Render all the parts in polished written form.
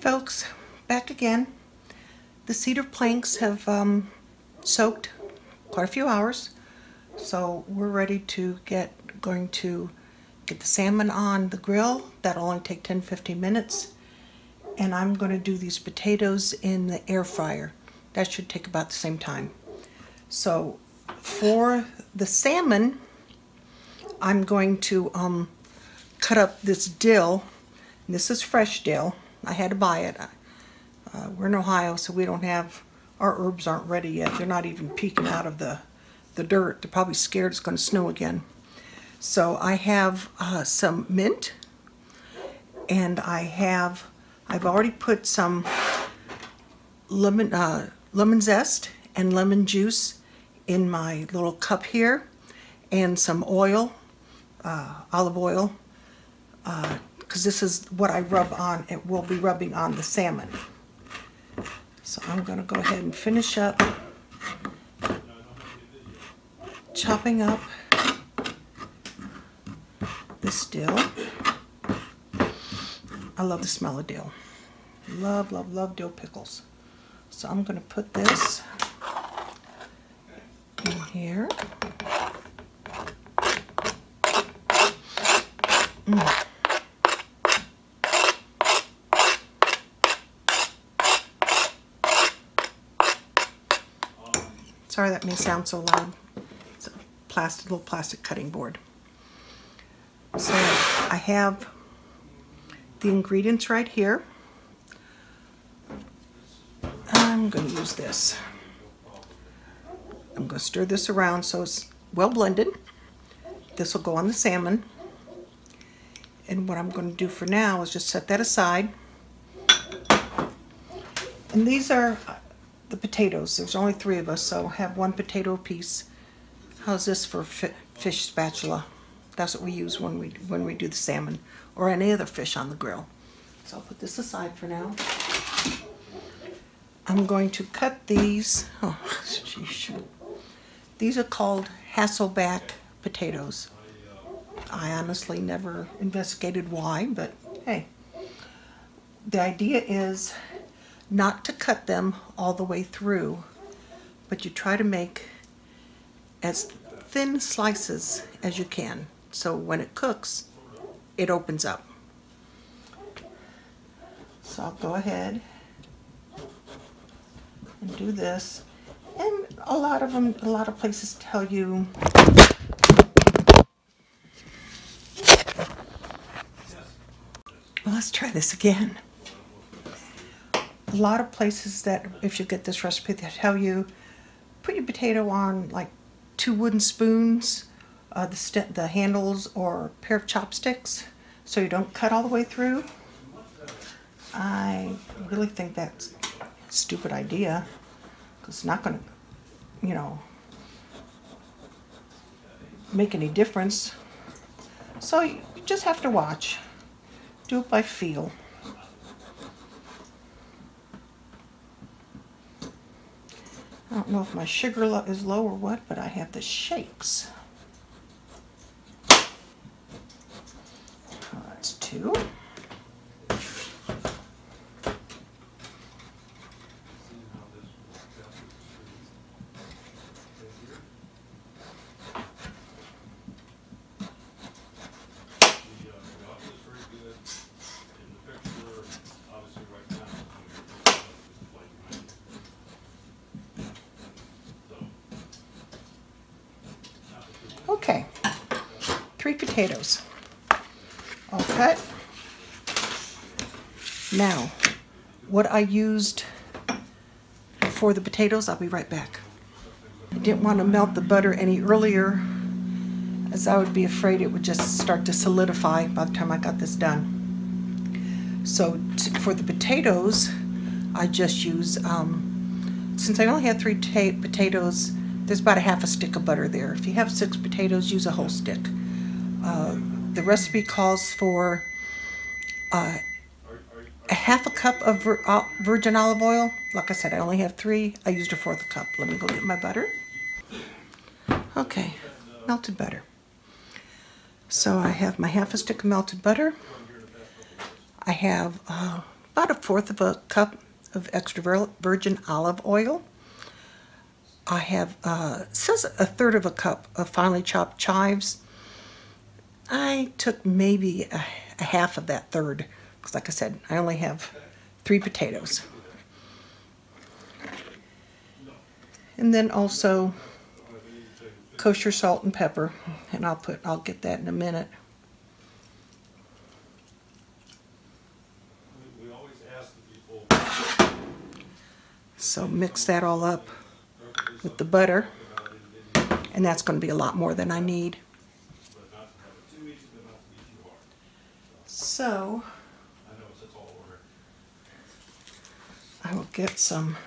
folks, back again. The cedar planks have soaked quite a few hours, so we're ready to going to get the salmon on the grill. That'll only take 10-15 minutes, and I'm going to do these potatoes in the air fryer. That should take about the same time. So for the salmon, I'm going to cut up this dill. This is fresh dill. I had to buy it. We're in Ohio, so we don't have, our herbs aren't ready yet. They're not even peeking out of the dirt. They're probably scared it's going to snow again. So I have some mint, and I've already put some lemon zest and lemon juice in my little cup here, and some oil, olive oil, because this is what I rub on. It will be rubbing on the salmon. So I'm going to go ahead and finish up chopping up this dill. I love the smell of dill. Love, love, love dill pickles. So I'm going to put this in here. Sorry that may sound so loud. It's a little plastic cutting board. So I have the ingredients right here. I'm going to use this. I'm going to stir this around so it's well blended. This will go on the salmon. And what I'm going to do for now is just set that aside. And these are the potatoes. There's only 3 of us, so have 1 potato apiece. How's this for fish spatula? That's what we use when we do the salmon or any other fish on the grill. So I'll put this aside for now. I'm going to cut these. Oh, geez. These are called Hasselback potatoes. I honestly never investigated why, but hey. The idea is not to cut them all the way through, but you try to make as thin slices as you can, so when it cooks, it opens up. So I'll go ahead and do this, and a lot of places tell you well, let's try this again. A lot of places that, if you get this recipe, they tell you put your potato on like 2 wooden spoons, the handles, or a pair of chopsticks, so you don't cut all the way through. I really think that's a stupid idea, because it's not going to, make any difference. So you just have to watch. Do it by feel. I don't know if my sugar is low or what, but I have the shakes. That's 2. Okay, 3 potatoes, all cut. Now, what I used for the potatoes, I'll be right back. I didn't want to melt the butter any earlier, as I would be afraid it would just start to solidify by the time I got this done. So for the potatoes, I just use, since I only had 3 potatoes, there's about a half a stick of butter there. If you have 6 potatoes, use a whole stick. The recipe calls for a half a cup of virgin olive oil. Like I said, I only have 3. I used 1/4 cup. Let me go get my butter. Okay, melted butter. So I have my half a stick of melted butter. I have about 1/4 of a cup of extra virgin olive oil. I have, it says 1/3 of a cup of finely chopped chives. I took maybe a half of that third, because like I said, I only have 3 potatoes. And then also kosher salt and pepper, and I'll get that in a minute. So mix that all up with the butter, and that's going to be a lot more than I need. So I will get some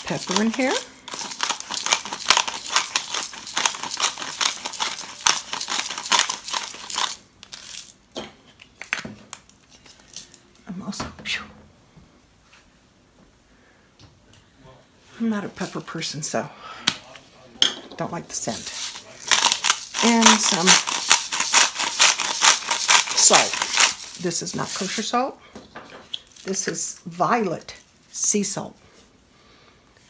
pepper in here. I'm not a pepper person, so don't like the scent. And some salt. This is not kosher salt. This is violet sea salt.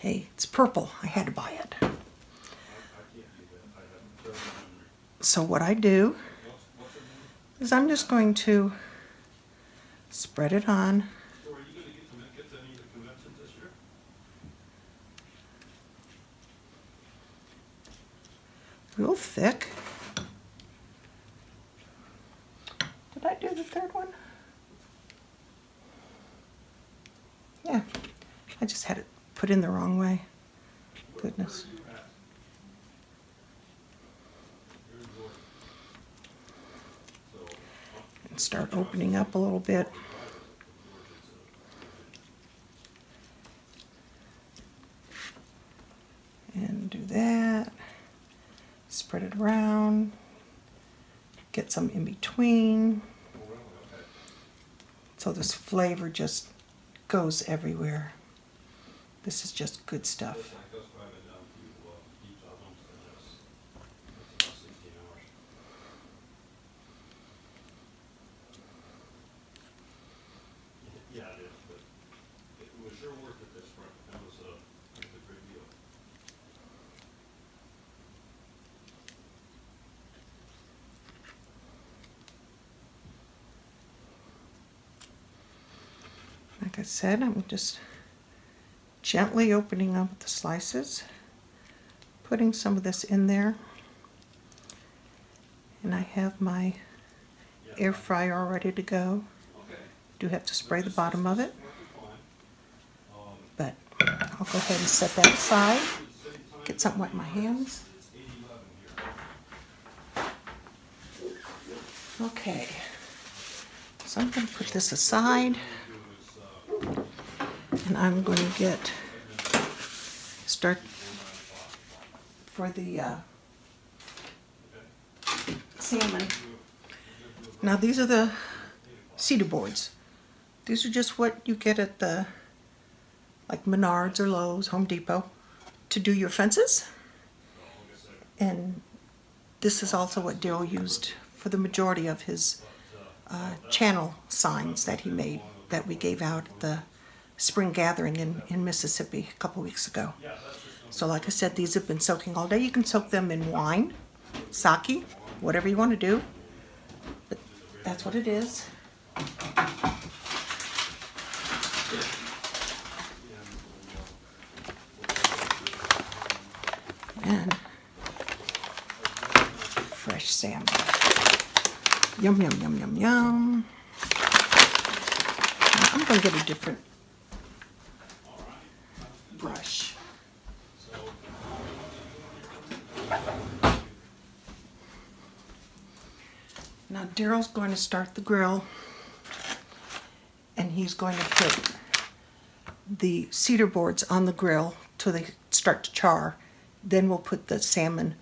Hey, it's purple. I had to buy it. So what I do is I'm just going to spread it on. Real thick. Did I do the third one? Yeah, I just had it put in the wrong way. Goodness. And start opening up a little bit. And do that. Spread it around. Get some in between. So this flavor just goes everywhere. This is just good stuff. Yeah, it is, but it was sure worth it this front. That was a great deal. Like I said, I'm just gently opening up the slices, putting some of this in there, and I have my air fryer all ready to go. Do have to spray the bottom of it, but I'll go ahead and set that aside, get something wet in my hands. Okay, so I'm going to put this aside, and I'm going to start for the salmon. Now these are the cedar boards. These are just what you get at the like Menards or Lowe's, Home Depot, to do your fences. And this is also what Daryl used for the majority of his channel signs that he made, that we gave out at the spring gathering in Mississippi a couple weeks ago. So like I said, these have been soaking all day. You can soak them in wine, sake, whatever you want to do. But that's what it is. And fresh salmon. Yum, yum, yum, yum, yum. Now I'm going to get a different brush. Now Daryl's going to start the grill, and he's going to put the cedar boards on the grill till they start to char. Then we'll put the salmon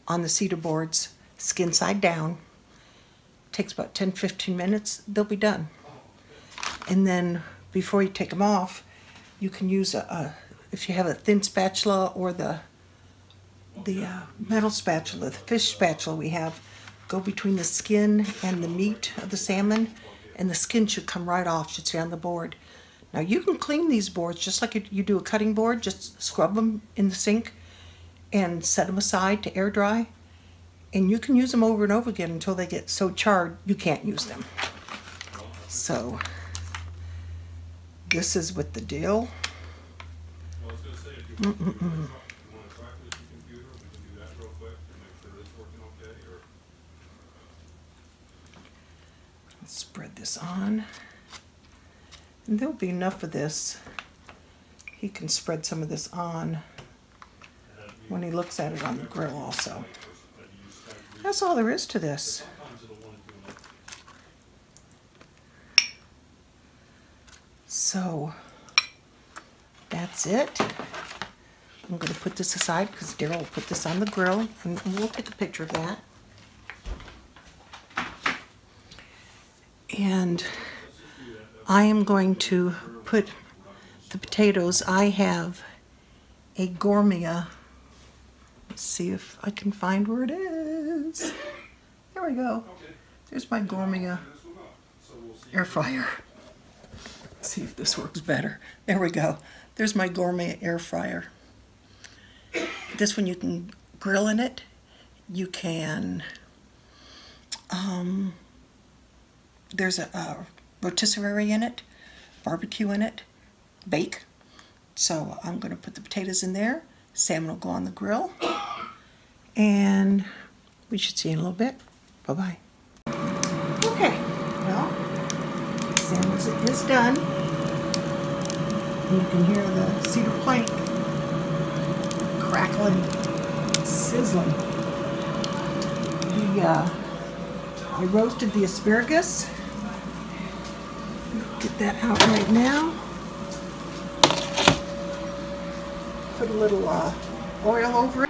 on the cedar boards, skin side down. Takes about 10-15 minutes, they'll be done. And then before you take them off, you can use if you have a thin spatula or the metal spatula, the fish spatula we have, go between the skin and the meat of the salmon and the skin should come right off, should stay on the board. Now you can clean these boards just like you do a cutting board, just scrub them in the sink and set them aside to air dry. And you can use them over and over again until they get so charred you can't use them. So this is what the deal. Well, I was gonna say, if you want to try this with your computer, we can do that real quick and make sure it's working okay, or... Let's spread this on. And there'll be enough of this. He can spread some of this on when he looks at it on the grill also. That's all there is to this. So that's it. I'm going to put this aside because Daryl will put this on the grill, and we'll take a picture of that. And I am going to put the potatoes. I have a gourmet. Let's see if I can find where it is. There we go. There's my gourmet air fryer. Let's see if this works better. There we go. There's my gourmet air fryer. This one you can grill in it. You can, there's a rotisserie in it, barbecue in it, bake. So I'm going to put the potatoes in there. Salmon will go on the grill. And we should see you in a little bit. Bye-bye. Okay, well, salmon is done. And you can hear the cedar plank crackling, sizzling. I roasted the asparagus. Get that out right now. Put a little oil over it.